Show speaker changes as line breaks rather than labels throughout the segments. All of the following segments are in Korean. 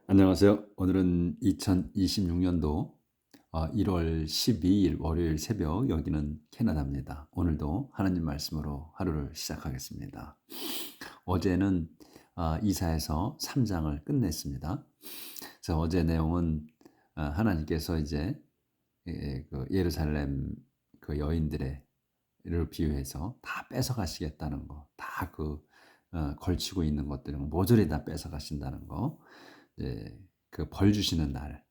안녕하세요. 오늘은 2026년도 1월 12일 월요일 새벽, 여기는 캐나다입니다. 오늘도 하나님 말씀으로 하루를 시작하겠습니다. 어제는 이사야서 3장을 끝냈습니다. 그래서 어제 내용은 하나님께서 이제 그 예루살렘 그 여인들을 비유해서 다 뺏어가시겠다는 거, 다 걸치고 있는 것들을 모조리 다 뺏어가신다는 거, 이제 그 벌 주시는 날,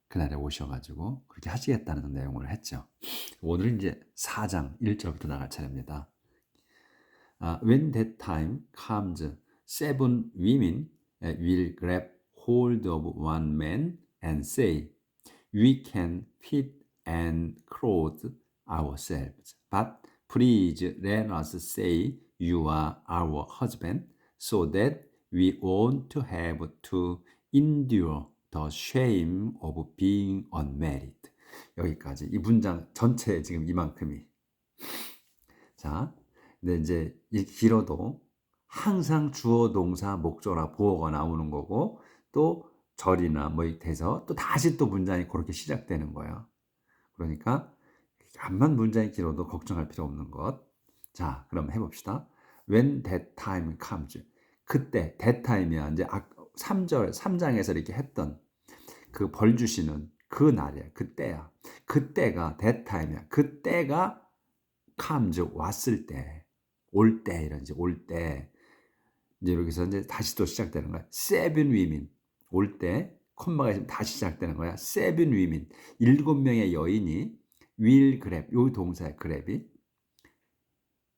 그날에 오셔가지고 그렇게 하시겠다는 내용을 했죠. 오늘은 이제 4장 1절부터 나갈 차례입니다. When that time comes, seven women will grab hold of one man and say, "We can feed and clothe ourselves, but please let us say you are our husband, so that we won't have to endure the shame of being unmarried." 여기까지. 이 문장 전체 지금 이만큼이. 자, 근데 이제 이 길어도 항상 주어, 동사, 목조나 보어가 나오는 거고, 또 절이나 뭐 돼서 또 다시 또 문장이 그렇게 시작되는 거예요. 그러니까 암만 문장이 길어도 걱정할 필요 없는 것. 자, 그럼 해봅시다. When that time comes. 그때, that time이야. 이제 3절, 3장에서 이렇게 했던 그 벌 주시는 그 날이야. 그때야. 그때가 that time이야. 그때가 comes, 왔을 때, 올 때, 이런지, 올 때. 이제 여기서 이제 다시 또 시작되는 거야. seven women. 올 때, 콤마가 있으면 다시 시작되는 거야. seven women. 7명의 여인이 will grab, 요 동사의 grab이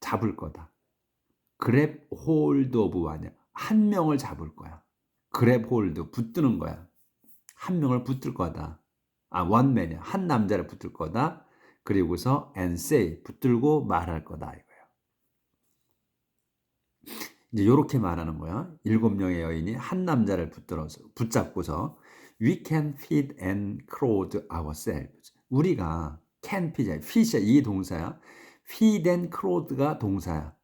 잡을 거다. grab hold of one이야. 한 명을 잡을 거야. grab hold, 붙드는 거야. 한 명을 붙들 거다. one man이야. 한 남자를 붙들 거다. 그리고서 and say, 붙들고 말할 거다 이거예요. 이제 요렇게 말하는 거야. 7명의 여인이 한 남자를 붙잡고서 we can feed and clothe ourselves. 우리가 can feed이야. feed이야. 이 동사야. feed and clothe가 동사야.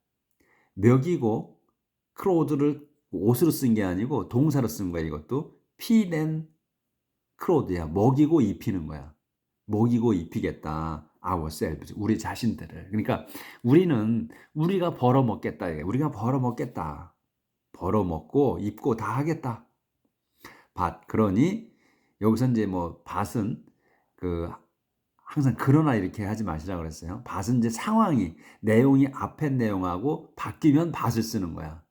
먹이고 clothe를 옷으로 쓴 게 아니고 동사로 쓴 거야. 이것도 feed and clothe야. 먹이고 입히는 거야. 먹이고 입히겠다. ourselves, 우리 자신들을. 그러니까 우리가 벌어먹겠다. 우리가 벌어먹겠다. 벌어먹고 입고 다 하겠다. 밭. 그러니 여기서 이제 뭐 밭은 항상 그러나 이렇게 하지 마시라 그랬어요. 밭은 이제 상황이, 내용이 앞에 내용하고 바뀌면 밭을 쓰는 거야.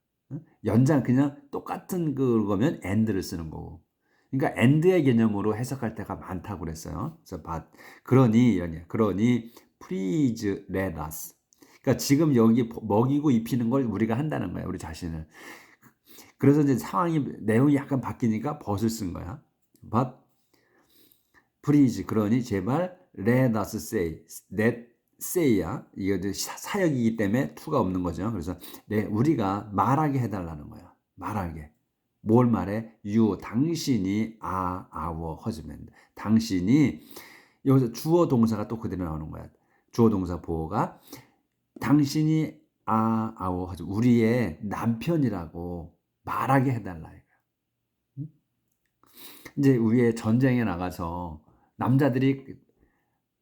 연장 그냥 똑같은 그거면 and를 쓰는 거고. 그러니까 and의 개념으로 해석할 때가 많다고 그랬어요. 그래서 그러니 please let us. 그러니까 지금 여기 먹이고 입히는 걸 우리가 한다는 거야. 우리 자신을. 그래서 이제 상황이, 내용이 약간 바뀌니까 벗을 쓴 거야. But please, 그러니 제발 let us say, let say야. 이거 사역이기 때문에 to가 없는 거죠. 그래서 우리가 말하게 해달라는 거야. 말하게. 뭘 말해? You, 당신이 are our husband. 당신이, 여기서 주어 동사가 또 그대로 나오는 거야. 주어 동사 보어가 당신이 are our husband, 우리의 남편이라고 말하게 해달라. 이제 위에 전쟁에 나가서 남자들이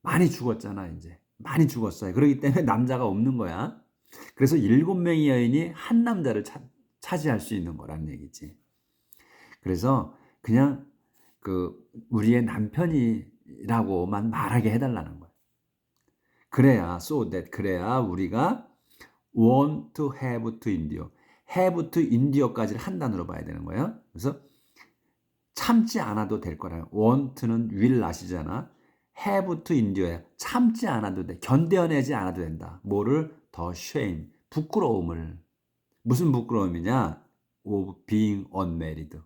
많이 죽었잖아. 이제 많이 죽었어요. 그렇기 때문에 남자가 없는 거야. 그래서 7명의 여인이 한 남자를 차지할 수 있는 거란 얘기지. 그래서 그냥 우리의 남편이라고만 말하게 해달라는 거야. 그래야 so that, 그래야 우리가 want to have to endure, have to endure까지를 한 단어로 봐야 되는 거예요. 그래서 참지 않아도 될 거라요. want는 will 아시잖아. have to endure야. 참지 않아도 돼. 견뎌내지 않아도 된다. 뭐를? 더 shame, 부끄러움을. 무슨 부끄러움이냐? of being unmarried.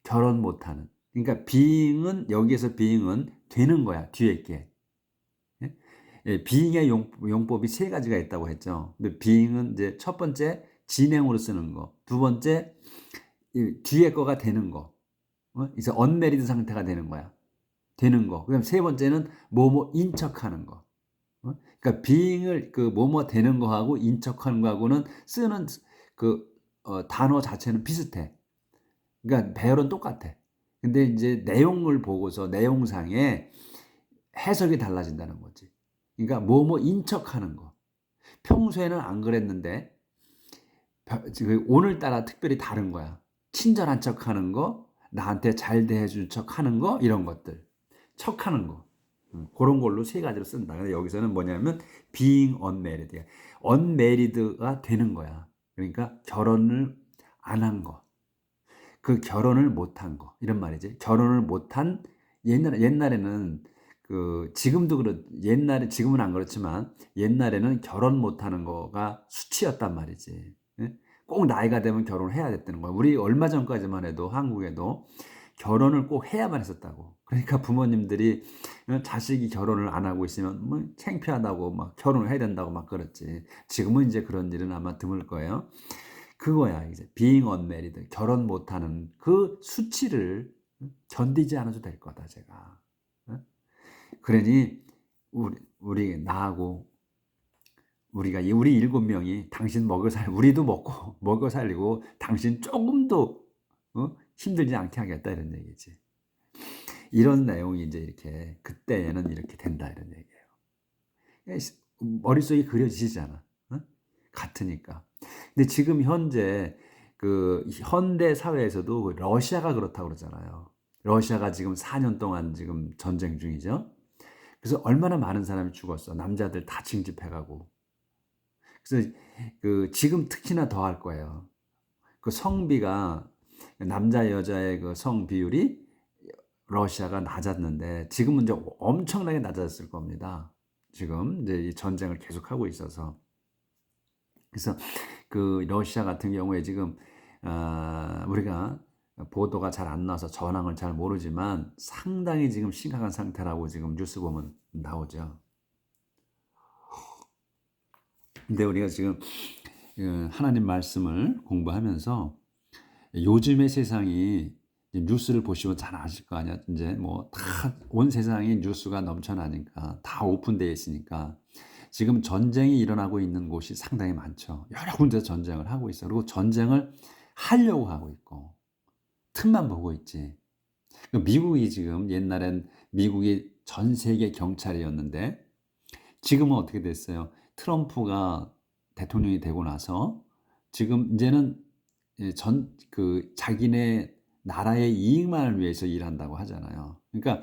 결혼 못하는. 그러니까 being은, 여기에서 being은 되는 거야. 뒤에 게. being의 용법이 3가지가 있다고 했죠. 근데 being은 이제 첫 번째 진행으로 쓰는 거, 두 번째 뒤에 거가 되는 거, 이제 unmarried 상태가 되는 거야. 되는 거. 그다음 세 번째는 뭐뭐 인척하는 거. 그러니까 being을 뭐뭐 되는 거하고 인척하는 거하고는 쓰는 단어 자체는 비슷해. 그러니까 배열은 똑같아. 근데 이제 내용을 보고서 내용상에 해석이 달라진다는 거지. 그러니까 뭐뭐 인척하는 거. 평소에는 안 그랬는데 오늘따라 특별히 다른 거야. 친절한 척하는 거, 나한테 잘 대해준 척하는 거, 이런 것들. 척하는 거. 그런 걸로 세 가지로 쓴다. 근데 여기서는 뭐냐면 being unmarried. unmarried가 되는 거야. 그러니까 결혼을 안 한 거. 그 결혼을 못한 거. 이런 말이지. 결혼을 못한 옛날에는 지금도 옛날에 지금은 안 그렇지만 옛날에는 결혼 못하는 거가 수치였단 말이지. 예? 꼭 나이가 되면 결혼을 해야 됐다는 거야. 우리 얼마 전까지만 해도 한국에도 결혼을 꼭 해야만 했었다고. 그러니까 부모님들이 자식이 결혼을 안 하고 있으면 뭐 창피하다고 막 결혼을 해야 된다고 막 그랬지. 지금은 이제 그런 일은 아마 드물 거예요. 그거야 이제 being unmarried, 결혼 못하는 그 수치를 견디지 않아도 될 거다 제가. 그러니 우리 나하고 우리 7명이 당신 우리도 먹고 먹여 살리고 당신 조금도 힘들지 않게 하겠다 이런 얘기지. 이런 내용이 이제 이렇게 그때는 이렇게 된다 이런 얘기예요. 머릿속에 그려지잖아. 같으니까. 근데 지금 현재 현대 사회에서도 러시아가 그렇다고 그러잖아요. 러시아가 지금 4년 동안 지금 전쟁 중이죠. 그래서 얼마나 많은 사람이 죽었어. 남자들 다 징집해가고. 그래서 지금 특히나 더 할 거예요. 성비가 남자 여자의 성 비율이 러시아가 낮았는데 지금은 이제 엄청나게 낮았을 겁니다. 지금 이제 이 전쟁을 계속하고 있어서. 그래서 러시아 같은 경우에 지금 우리가 보도가 잘 안 나와서 전황을 잘 모르지만 상당히 지금 심각한 상태라고 지금 뉴스 보면 나오죠. 근데 우리가 지금 하나님 말씀을 공부하면서 요즘의 세상이 뉴스를 보시면 잘 아실 거 아니야. 이제 뭐 다 온 세상이 뉴스가 넘쳐나니까 다 오픈되어 있으니까 지금 전쟁이 일어나고 있는 곳이 상당히 많죠. 여러 군데서 전쟁을 하고 있어. 그리고 전쟁을 하려고 하고 있고 틈만 보고 있지. 미국이 지금 옛날엔 미국이 전 세계 경찰이었는데 지금은 어떻게 됐어요? 트럼프가 대통령이 되고 나서 지금 이제는 자기네 나라의 이익만을 위해서 일한다고 하잖아요. 그러니까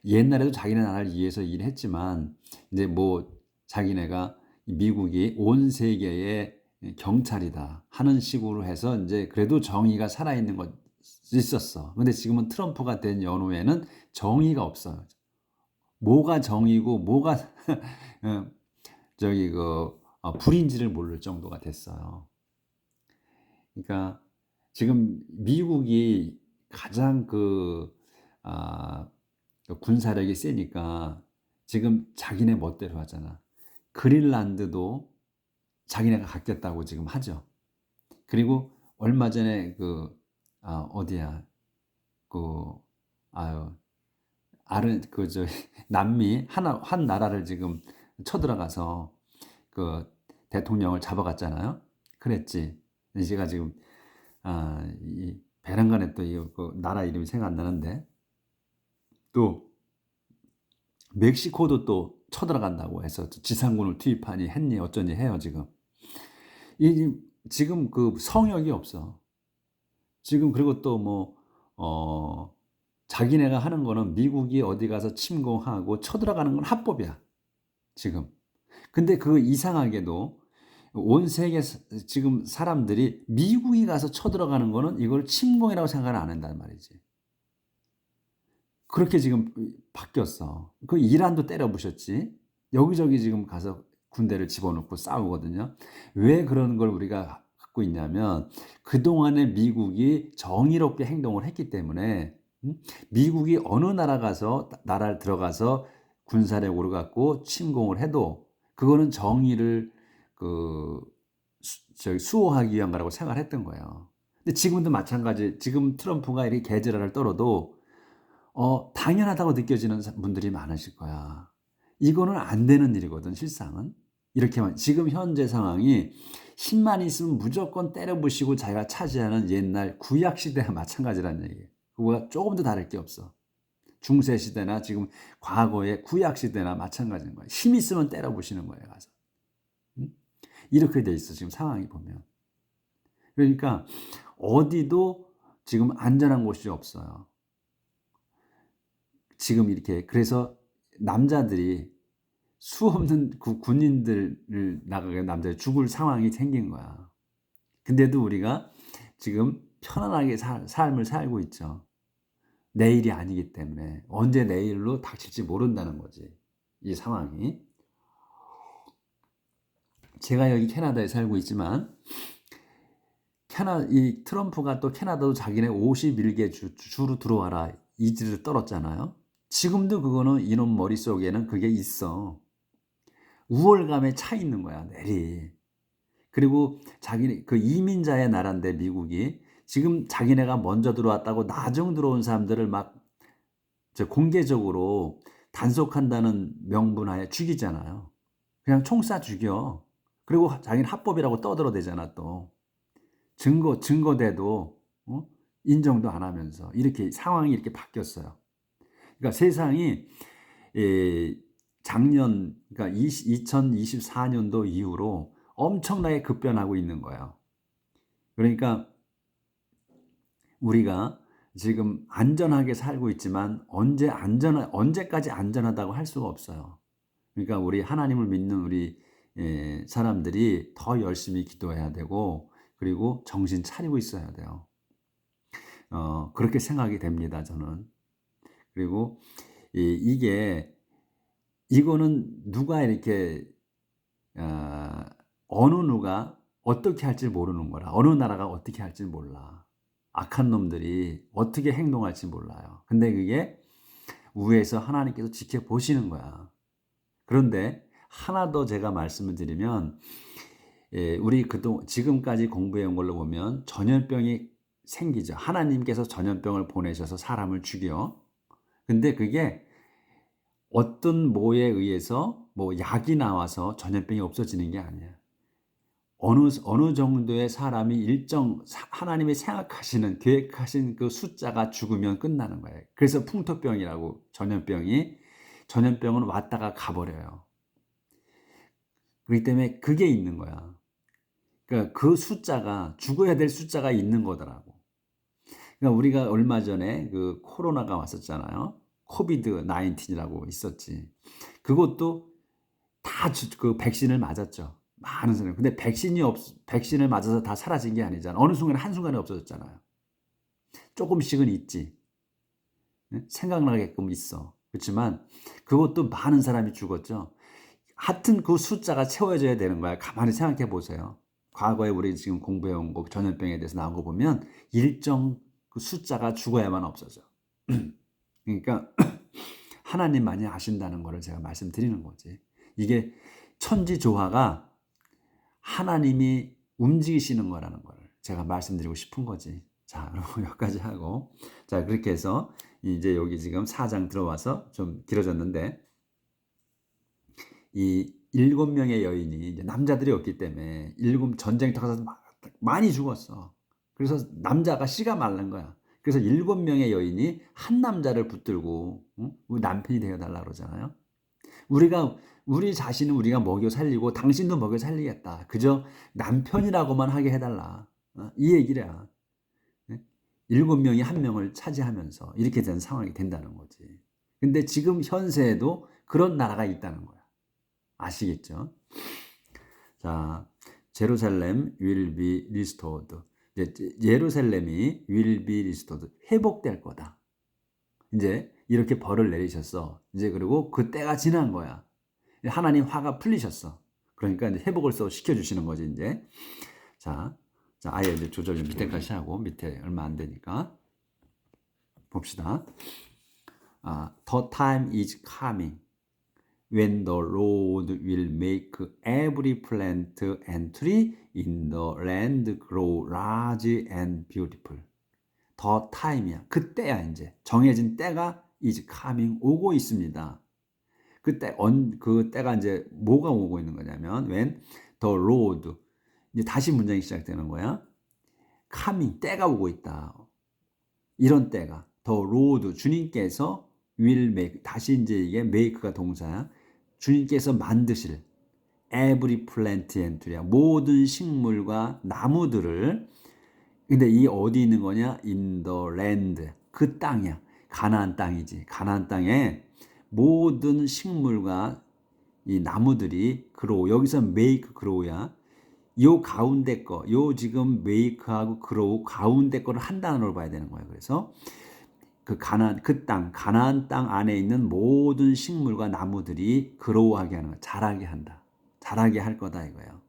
옛날에도 자기네 나라를 위해서 일했지만 이제 뭐 자기네가 미국이 온 세계의 경찰이다 하는 식으로 해서 이제 그래도 정의가 살아있는 것 있었어. 근데 지금은 트럼프가 된 연후에는 정의가 없어요. 뭐가 정의고 뭐가 불인지를 모를 정도가 됐어요. 그러니까 지금 미국이 가장 군사력이 세니까 지금 자기네 멋대로 하잖아. 그린란드도 자기네가 갖겠다고 지금 하죠. 그리고 얼마 전에 어디야 남미 한 나라를 지금 쳐들어가서 대통령을 잡아갔잖아요. 그랬지. 제가 지금 이 베랑간에 또 나라 이름이 생각 안 나는데 또 멕시코도 또 쳐들어간다고 해서 지상군을 투입하니 했니 어쩌니 해요 지금. 지금 성역이 없어. 지금 그리고 또 자기네가 하는 거는 미국이 어디 가서 침공하고 쳐들어가는 건 합법이야 지금. 근데 이상하게도 온 세계 지금 사람들이 미국이 가서 쳐들어가는 거는 이걸 침공이라고 생각을 안 한단 말이지. 그렇게 지금 바뀌었어. 이란도 때려부셨지. 여기저기 지금 가서 군대를 집어넣고 싸우거든요. 왜 그런 걸 우리가 갖고 있냐면 그동안에 미국이 정의롭게 행동을 했기 때문에 미국이 어느 나라를 들어가서 군사력으로 갖고 침공을 해도 그거는 정의를 수호하기 위한 거라고 생각을 했던 거예요. 근데 지금도 마찬가지. 지금 트럼프가 이렇게 개제라를 떨어도 당연하다고 느껴지는 분들이 많으실 거야. 이거는 안 되는 일이거든, 실상은. 이렇게만 지금 현재 상황이 힘만 있으면 무조건 때려부시고 자기가 차지하는 옛날 구약 시대와 마찬가지라는 얘기예요. 그거가 조금 더 다를 게 없어. 중세 시대나 지금 과거의 구약 시대나 마찬가지인 거예요. 힘 있으면 때려부시는 거예요, 가서. 응? 이렇게 돼 있어, 지금 상황이 보면. 그러니까 어디도 지금 안전한 곳이 없어요. 지금 이렇게 그래서 남자들이 수 없는 군인들을 나가게 남자들이 죽을 상황이 생긴 거야. 근데도 우리가 지금 편안하게 삶을 살고 있죠. 내일이 아니기 때문에 언제 내일로 닥칠지 모른다는 거지. 이 상황이. 제가 여기 캐나다에 살고 있지만 이 트럼프가 또 캐나다도 자기네 51개 주로 들어와라 이지를 떨었잖아요. 지금도 그거는 이놈 머릿속에는 그게 있어. 우월감에 차 있는 거야, 내리. 그리고 자기 그 이민자의 나라인데 미국이 지금 자기네가 먼저 들어왔다고 나중 들어온 사람들을 막 공개적으로 단속한다는 명분하에 죽이잖아요. 그냥 총 쏴 죽여. 그리고 자기는 합법이라고 떠들어대잖아 또. 증거돼도 인정도 안 하면서 이렇게 상황이 이렇게 바뀌었어요. 그러니까 세상이 작년 그러니까 2024년도 이후로 엄청나게 급변하고 있는 거예요. 그러니까 우리가 지금 안전하게 살고 있지만 언제까지 안전하다고 할 수가 없어요. 그러니까 우리 하나님을 믿는 우리 사람들이 더 열심히 기도해야 되고 그리고 정신 차리고 있어야 돼요. 그렇게 생각이 됩니다, 저는. 그리고 이거는 누가 이렇게 어느 누가 어떻게 할지 모르는 거라. 어느 나라가 어떻게 할지 몰라. 악한 놈들이 어떻게 행동할지 몰라요. 근데 그게 위에서 하나님께서 지켜보시는 거야. 그런데 하나 더 제가 말씀을 드리면 우리 지금까지 공부해온 걸로 보면 전염병이 생기죠. 하나님께서 전염병을 보내셔서 사람을 죽여. 근데 그게 어떤 뭐에 의해서 뭐 약이 나와서 전염병이 없어지는 게 아니야. 어느 정도의 사람이 하나님이 생각하시는 계획하신 그 숫자가 죽으면 끝나는 거예요. 그래서 풍토병이라고 전염병은 왔다가 가버려요. 그렇기 때문에 그게 있는 거야. 그러니까 그 숫자가 죽어야 될 숫자가 있는 거더라고. 그러니까 우리가 얼마 전에 그 코로나가 왔었잖아요. 코비드 19이라고 있었지. 그것도 다 그 백신을 맞았죠. 많은 사람. 근데 백신을 맞아서 다 사라진 게 아니잖아. 어느 순간에 한순간에 없어졌잖아요. 조금씩은 있지. 생각나게끔 있어. 그렇지만 그것도 많은 사람이 죽었죠. 하여튼 그 숫자가 채워져야 되는 거야. 가만히 생각해 보세요. 과거에 우리 지금 공부해온 거 전염병에 대해서 나온 거 보면 일정 그 숫자가 죽어야만 없어져. 그러니까 하나님만이 아신다는 거를 제가 말씀드리는 거지. 이게 천지조화가 하나님이 움직이시는 거라는 걸 제가 말씀드리고 싶은 거지. 자, 그럼 여기까지 하고. 자, 그렇게 해서 이제 여기 지금 4장 들어와서 좀 길어졌는데, 이 7명의 여인이 이제 남자들이 없기 때문에 전쟁터 가서 많이 죽었어. 그래서 남자가 씨가 마른 거야. 그래서 7명의 여인이 한 남자를 붙들고 우리 남편이 되어달라 그러잖아요. 우리 자신은 우리가 먹여 살리고 당신도 먹여 살리겠다. 그저 남편이라고만 하게 해달라. 이 얘기야. 7명이 한 명을 차지하면서 이렇게 된 상황이 된다는 거지. 근데 지금 현세에도 그런 나라가 있다는 거야. 아시겠죠? 자, 제루살렘 will be restored. 예루살렘이 will be restored. 회복될 거다. 이제 이렇게 벌을 내리셨어. 이제 그리고 그 때가 지난 거야. 하나님 화가 풀리셨어. 그러니까 이제 회복을 시켜주시는 거지, 이제. 자, 아예 이제 조절 좀 밑에까지 하고, 밑에 얼마 안 되니까. 봅시다. The time is coming when the Lord will make every plant and tree in the land grow large and beautiful. The time이야. 그때야, 이제. 정해진 때가 is coming, 오고 있습니다. 그 때가 이제 뭐가 오고 있는 거냐면 when the Lord 이제 다시 문장이 시작되는 거야. coming, 때가 오고 있다. 이런 때가. The Lord, 주님께서 will make, 다시 이제 이게 make가 동사야. 주님께서 만드실 every plant and tree야. 모든 식물과 나무들을. 근데 이 어디 있는 거냐? In the land. 그 땅이야. 가나안 땅이지. 가나안 땅에 모든 식물과 이 나무들이 grow. 여기서 make grow야. 요 가운데 거, 요 지금 make하고 grow 가운데 거를 한 단어로 봐야 되는 거예요. 그래서 그 가나안 땅 안에 있는 모든 식물과 나무들이 grow하게 하는 거야. 자라게 한다. 자라게 할 거다 이거예요.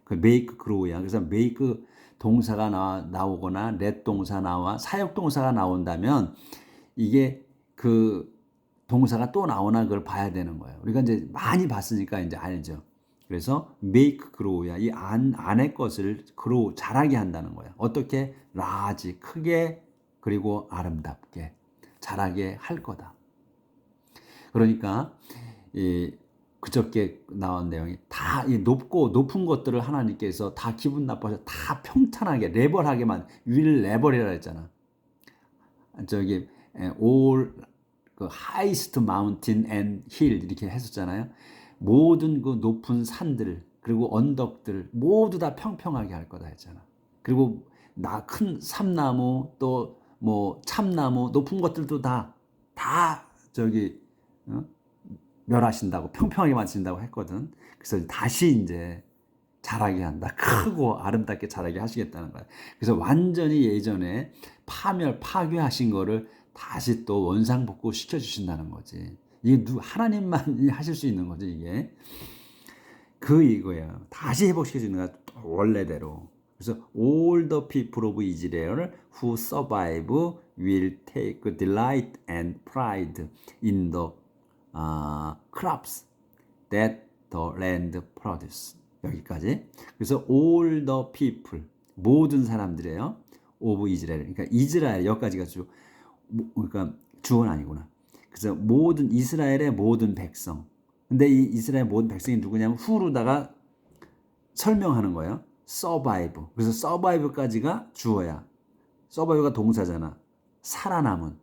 그 make grow야. 그래서 make 동사가 나오거나 let 동사 나와 사역 동사가 나온다면 이게 그 동사가 또 나오나 그걸 봐야 되는 거예요. 우리가 이제 많이 봤으니까 이제 알죠. 그래서 make grow야. 이 안의 것을 grow 자라게 한다는 거예요. 어떻게? large 크게 그리고 아름답게 자라게 할 거다. 그러니까 이 그저께 나온 내용이 다 이 높은 것들을 하나님께서 다 기분 나빠서 다 평탄하게 레벌하게만 will 레벌이라 했잖아. 저기 all 그 highest mountain and hill 이렇게 했었잖아요. 모든 그 높은 산들 그리고 언덕들 모두 다 평평하게 할 거다 했잖아. 그리고 큰 삼나무 또 뭐 참나무 높은 것들도 다 저기 멸하신다고 평평하게 만드신다고 했거든. 그래서 다시 이제 자라게 한다. 크고 아름답게 자라게 하시겠다는 거야. 그래서 완전히 예전에 파괴하신 거를 다시 또 원상복구 시켜주신다는 거지. 이게 하나님만 하실 수 있는 거지, 이게. 이거야. 다시 회복시켜주는 거야, 원래대로. 그래서 all the people of Israel who survive will take delight and pride in the crops that the land produce. 여기까지. 그래서 all the people, 모든 사람들이에요. of Israel. 그러니까 이스라엘 여기까지가 그러니까 주어는 아니구나. 그래서 모든 이스라엘의 모든 백성. 근데 이 이스라엘 모든 백성이 누구냐면 후로다가 설명하는 거예요. survive. 그래서 survive까지가 주어야. survive가 동사잖아. 살아남은.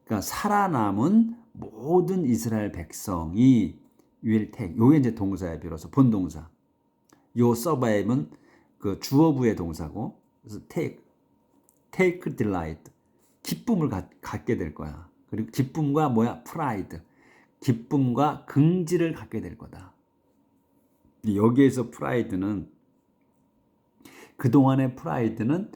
그러니까 살아남은 모든 이스라엘 백성이 will take. 요게 이제 동사야, 비로소 본동사. 요 survive는 그 주어부의 동사고, 그래서 take delight. 기쁨을 갖게 될 거야. 그리고 기쁨과 뭐야? pride. 기쁨과 긍지를 갖게 될 거다. 여기에서 pride는 그동안의 pride는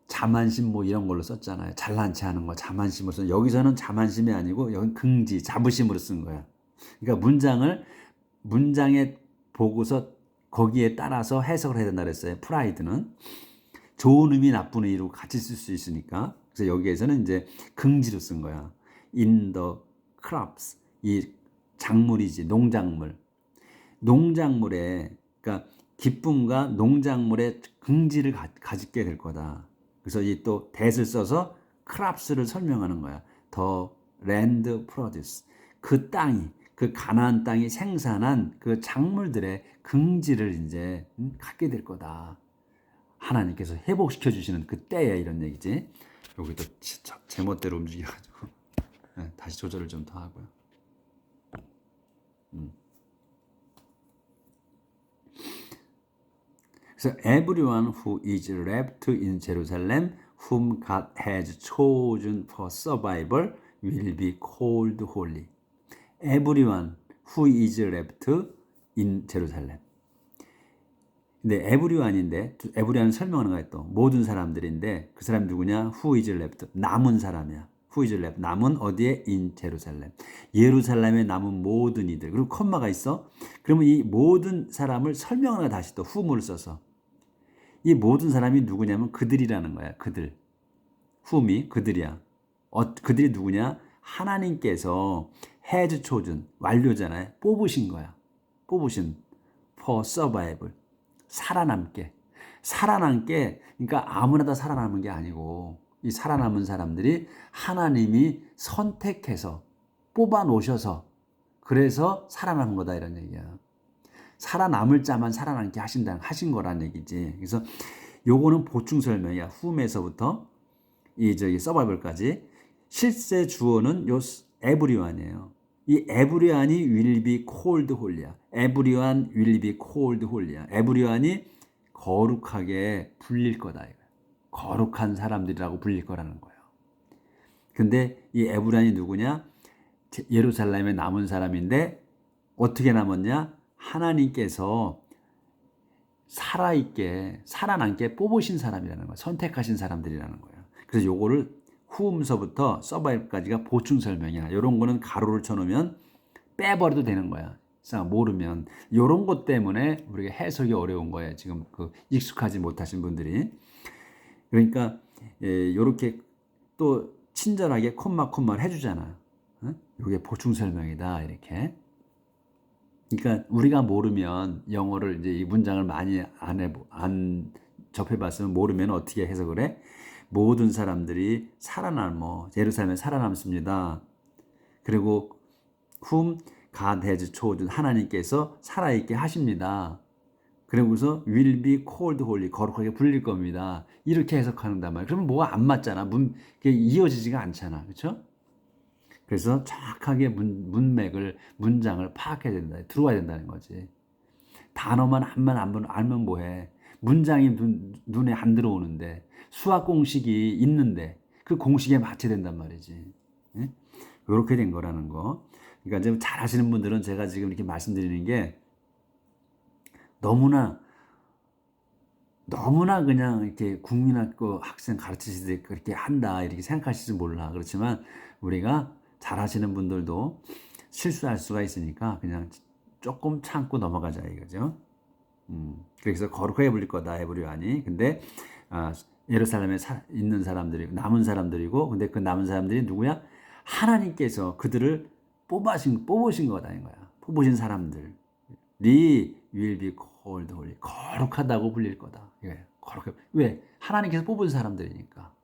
자만심 뭐 이런 걸로 썼잖아요. 잘난 체 하는 거 자만심으로 썼는데 여기서는 자만심이 아니고 여기 긍지, 자부심으로 쓴 거야. 그러니까 문장에 보고서 거기에 따라서 해석을 해야 된다 그랬어요. pride는 좋은 의미, 나쁜 의미로 같이 쓸 수 있으니까. 그래서 여기에서는 이제 긍지로 쓴 거야. In the crops. 이 작물이지, 농작물. 농작물에, 그러니까 기쁨과 농작물의 긍지를 가지게 될 거다. 그래서 이 또 that을 써서 crops를 설명하는 거야. The land produce. 그 땅이, 그 가나안 땅이 생산한 그 작물들의 긍지를 이제 갖게 될 거다. 하나님께서 회복시켜 주시는 그 때에 이런 얘기지. 여기도 제멋대로 움직여가지고 다시 조절을 좀 더 하고요. 그래서 everyone who is left in Jerusalem, whom God has chosen for survival, will be called holy. Everyone who is left in Jerusalem. 근데 everyone인데 everyone은 설명하는 거야 또 모든 사람들인데 그 사람이 누구냐? Who is left? 남은 사람이야. Who is left? 남은 어디에? In Jerusalem. 예루살렘에 남은 모든 이들. 그리고 콤마가 있어. 그러면 이 모든 사람을 설명하는 거야 다시 또 whom을 써서. 이 모든 사람이 누구냐면 그들이라는 거야. 그들. whom이 그들이야. 그들이 누구냐? 하나님께서 has chosen 완료잖아요. 뽑으신 거야. 뽑으신 for survival. 살아남게. 그러니까 아무나 다 살아남은 게 아니고 이 살아남은 사람들이 하나님이 선택해서 뽑아 놓으셔서 그래서 살아남은 거다 이런 얘기야. 살아남을 자만 살아남게 하신 거란 얘기지. 그래서 요거는 보충 설명이야. whom에서부터 이 서바이벌까지. 실제 주어는 요 everyone이에요. 이 everyone이 will be called holy야. everyone will be called holy야. everyone이 거룩하게 불릴 거다. 거룩한 사람들이라고 불릴 거라는 거예요. 근데 이 에브라임이 누구냐? 예루살렘에 남은 사람인데 어떻게 남았냐? 하나님께서 살아남게 뽑으신 사람이라는 거예요. 선택하신 사람들이라는 거예요. 그래서 요거를 후음서부터 서바이브까지가 보충 설명이야. 이런 거는 가로를 쳐놓으면 빼버려도 되는 거야. 모르면 이런 것 때문에 우리가 해석이 어려운 거예요. 지금 익숙하지 못하신 분들이. 그러니까 이렇게 또 친절하게 콤마를 해주잖아. 이게 보충 설명이다 이렇게. 그러니까 우리가 모르면 영어를 이제 이 문장을 많이 안 접해봤으면 모르면 어떻게 해석을 해? 모든 사람들이 예루살렘에 살아남습니다. 그리고 whom God has chosen, 하나님께서 살아있게 하십니다. 그러고서 will be called holy, 거룩하게 불릴 겁니다. 이렇게 해석하는단 말이에요. 그러면 뭐가 안 맞잖아. 이어지지가 않잖아. 그렇죠? 그래서 정확하게 문장을 파악해야 된다. 들어와야 된다는 거지. 단어만 알면 뭐해. 문장이 눈에 안 들어오는데 수학 공식이 있는데 그 공식에 맞춰야 된단 말이지. 예? 이렇게 된 거라는 거. 그러니까 좀 잘 하시는 분들은 제가 지금 이렇게 말씀드리는 게 너무나 그냥 이렇게 국민학교 학생 가르치실 때 그렇게 한다 이렇게 생각하실지 몰라. 그렇지만 우리가 잘 하시는 분들도 실수할 수가 있으니까 그냥 조금 참고 넘어가자 이거죠. 그래서 거룩하게 불릴 거다 에브리완이. 근데 예루살렘에 있는 사람들이 남은 사람들이고, 근데 그 남은 사람들이 누구야? 하나님께서 그들을 뽑으신 거다 이 거야. 뽑으신 사람들이 will be called holy, 거룩하다고 불릴 거다. 왜? 하나님께서 뽑은 사람들이니까.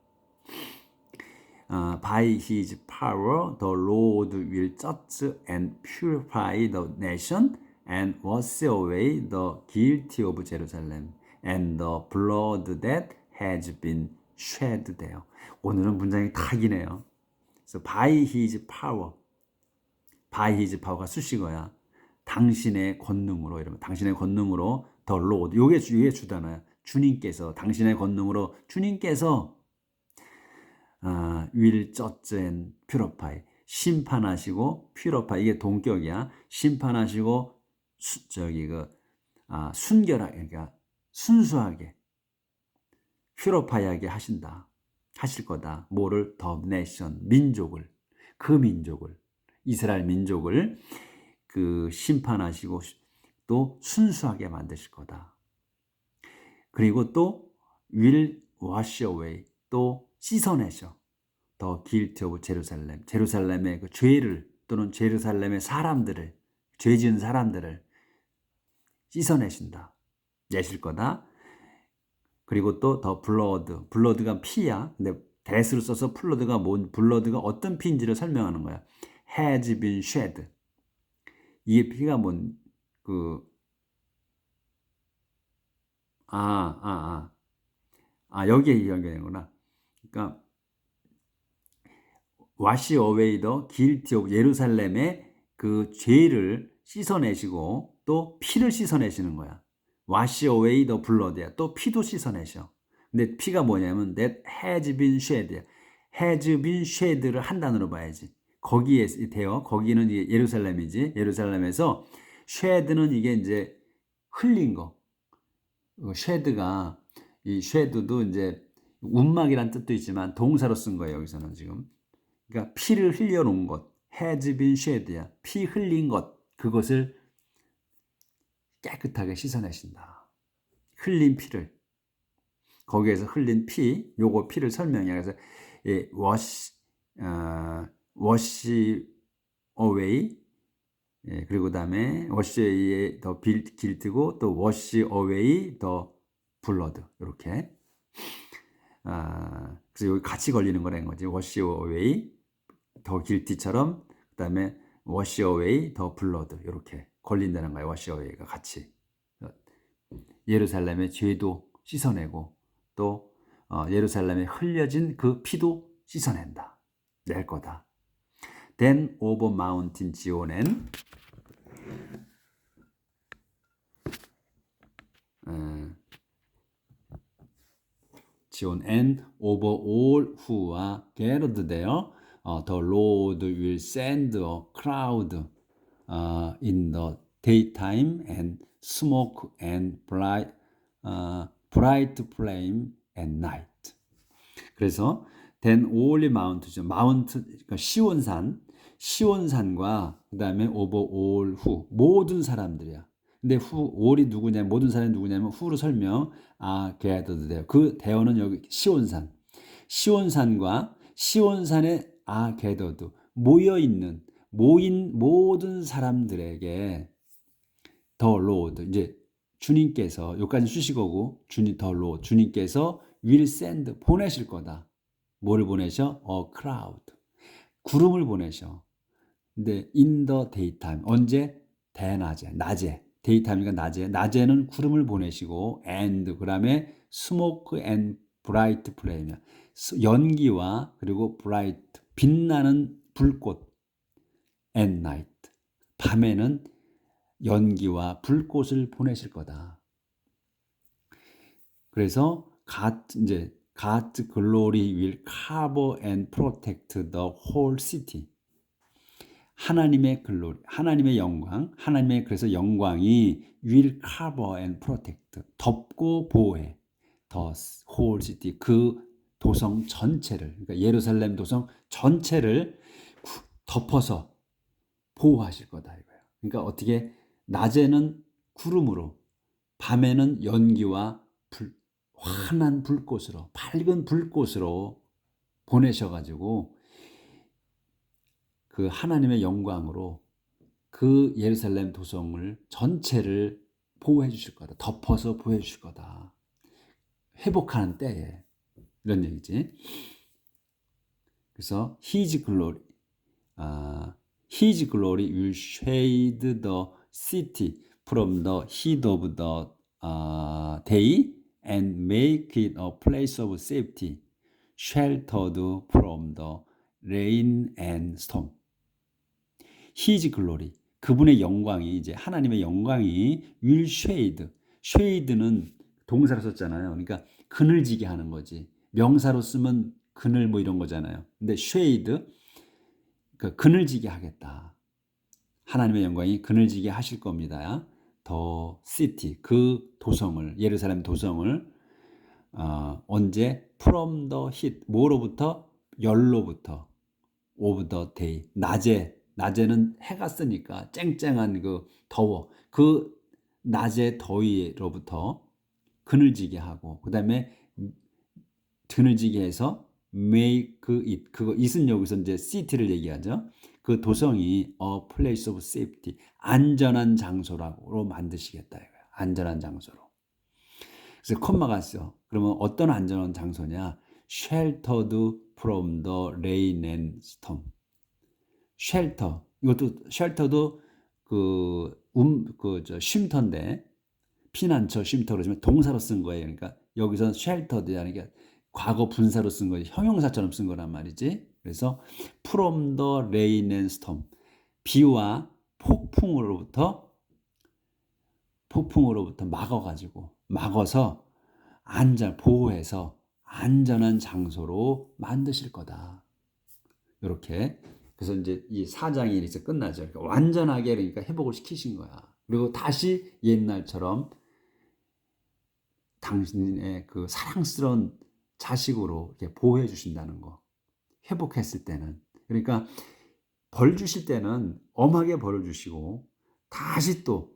By his power, the Lord will judge and purify the nation and wash away the guilt of Jerusalem and the blood that has been shed there. 오늘은 문장이 다 기네요. 그래서 by his power가 수식어야. 당신의 권능으로, 이러면 당신의 권능으로 the Lord, 요게 주단어야. 주님께서, 당신의 권능으로 주님께서 will judge and purify, 심판하시고 purify, 이게 동격이야. 심판하시고 순결하게, 그러니까 순수하게, purify하게 하실 거다. 뭐를? the nation, 그 민족을, 이스라엘 민족을 심판하시고 또 순수하게 만드실 거다. 그리고 또 will wash away, 또 씻어내셔. The guilt of Jerusalem, 제루살렘의 그 죄를, 또는 제루살렘의 사람들을, 죄 지은 사람들을 내실 거다. 그리고 또 the blood가 피야. 근데 that을 써서 blood가 어떤 피인지를 설명하는 거야. has been shed, 이게 피가 여기에 연결되는구나. 그러니까 wash away the guilt of, 예루살렘의 그 죄를 씻어내시고 또 피를 씻어내시는 거야. wash away the blood야. 또 피도 씻어내셔. 근데 피가 뭐냐면 that has been shed, has been shed를 한 단어로 봐야지. 거기에 돼요. 거기는 이제 예루살렘이지. 예루살렘에서 shed는 이게 이제 흘린 거. shed가, 이 shed도 이제 운막이란 뜻도 있지만 동사로 쓴 거예요. 여기서는 지금. 그러니까 피를 흘려 놓은 것, has been shed야. 피 흘린 것, 그것을 깨끗하게 씻어내신다. 흘린 피를. 거기에서 흘린 피, 요거 피를 설명해. 그래서 wash away, 그리고 그다음에 wash away의 더 guilt고, 또 wash away the blood, 이렇게. 그래서 여기 같이 걸리는 거라는 거지. wash away the guilt처럼, 그다음에 wash away the blood, 이렇게 걸린다는 거예요. 워시어웨이가 같이. 예루살렘의 죄도 씻어내고 또 예루살렘에 흘려진 그 피도 씻어낸다. 낼 거다. Then over mountain 지온엔 지온 and over all who are gathered there, the Lord will send a crowd in the daytime and smoke and bright flame at night. 그래서 then all mountains, 마운트 그러니까 시온산과 그다음에 over all who 모든 사람들이야. 근데 all이 누구냐, 모든 사람이 누구냐면 who로 설명, gathered there. 그 대어는 여기 시온산과 시온산에 gathered 모인 모든 사람들에게 the Lord, 이제 주님께서, 여기까지 수식어고 the Lord, 주님께서 will send, 보내실 거다. 뭐를 보내셔? A crowd, 구름을 보내셔. 근데 in the daytime, 언제? 대낮에, 낮에. daytime이니까 낮에는 구름을 보내시고 and 그 다음에 smoke and bright flame, 연기와 그리고 bright, 빛나는 불꽃, at night, 밤에는 연기와 불꽃을 보내실 거다. 그래서 God's glory will cover and protect the whole city. 하나님의 글로리, 하나님의 영광, 그래서 영광이 will cover and protect, 덮고 보호해, the whole city, 그 도성 전체를, 그러니까 예루살렘 도성 전체를 덮어서 보호하실 거다 이거예요. 그러니까 어떻게 낮에는 구름으로, 밤에는 연기와 환한 불꽃으로, 밝은 불꽃으로 보내셔가지고 그 하나님의 영광으로 그 예루살렘 도성을 전체를 보호해 주실 거다. 덮어서 보호해 주실 거다. 회복하는 때에, 이런 얘기지. 그래서 His glory will shade the city from the heat of the day and make it a place of safety, sheltered from the rain and storm. His glory, 그분의 영광이, 이제 하나님의 영광이 will shade, shade는 동사로 썼잖아요. 그러니까 그늘지게 하는 거지. 명사로 쓰면 그늘 뭐 이런 거잖아요. 근데 shade, 그러니까 그늘지게 하겠다. 하나님의 영광이 그늘지게 하실 겁니다. The city, 그 도성을, 예루살렘 도성을 언제? From the heat, 뭐로부터? 열로부터. Of the day, 낮에는 해가 쓰니까 쨍쨍한 그 더워, 그 낮의 더위로부터 그늘지게 하고, 그 다음에 그늘지게 해서 make it, 그거 it은 여기서 이제 city를 얘기하죠. 그 도성이 a place of safety, 안전한 장소로 만드시겠다 이거야. 안전한 장소로. 그래서 콤마가 있어. 그러면 어떤 안전한 장소냐? sheltered from the rain and storm. 쉘터, 이것도 쉘터도 쉼터인데, 피난처 쉼터 그러지만 동사로 쓴 거예요. 그러니까 여기서 쉘터라는 게 과거 분사로 쓴 거지, 형용사처럼 쓴 거란 말이지. 그래서 from the rain and storm, 비와 폭풍으로부터 막아서 보호해서 안전한 장소로 만드실 거다. 이렇게. 그래서 이제 이 4장이 이제 끝나죠. 그러니까 완전하게, 그러니까 회복을 시키신 거야. 그리고 다시 옛날처럼 당신의 그 사랑스러운 자식으로 이렇게 보호해 주신다는 거. 회복했을 때는. 그러니까 벌 주실 때는 엄하게 벌을 주시고, 다시 또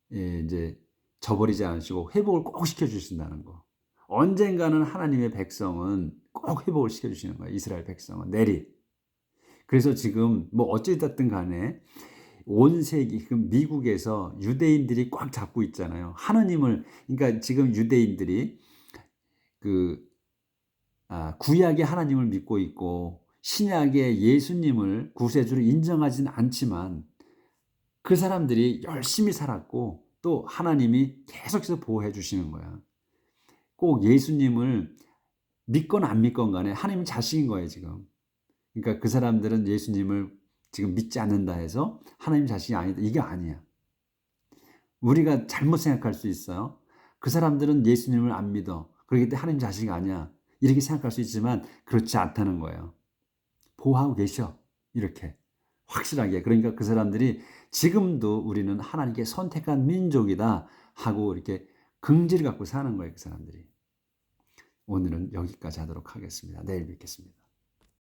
이제 저버리지 않으시고 회복을 꼭 시켜 주신다는 거. 언젠가는 하나님의 백성은 꼭 회복을 시켜 주시는 거예요. 이스라엘 백성은 내리. 그래서 지금 뭐 어찌됐든 간에 온 세계, 미국에서 유대인들이 꽉 잡고 있잖아요. 하느님을, 그러니까 지금 유대인들이 구약의 하나님을 믿고 있고 신약의 예수님을 구세주로 인정하지는 않지만 그 사람들이 열심히 살았고 또 하나님이 계속해서 보호해 주시는 거야. 꼭 예수님을 믿건 안 믿건 간에 하나님 자식인 거예요 지금. 그러니까 그 사람들은 예수님을 지금 믿지 않는다 해서 하나님 자식이 아니다, 이게 아니야. 우리가 잘못 생각할 수 있어요. 그 사람들은 예수님을 안 믿어, 그렇기 때문에 하나님 자식이 아니야, 이렇게 생각할 수 있지만 그렇지 않다는 거예요. 보호하고 계셔, 이렇게 확실하게. 그러니까 그 사람들이 지금도 우리는 하나님께 선택한 민족이다 하고 이렇게 긍지를 갖고 사는 거예요, 그 사람들이. 오늘은 여기까지 하도록 하겠습니다. 내일 뵙겠습니다.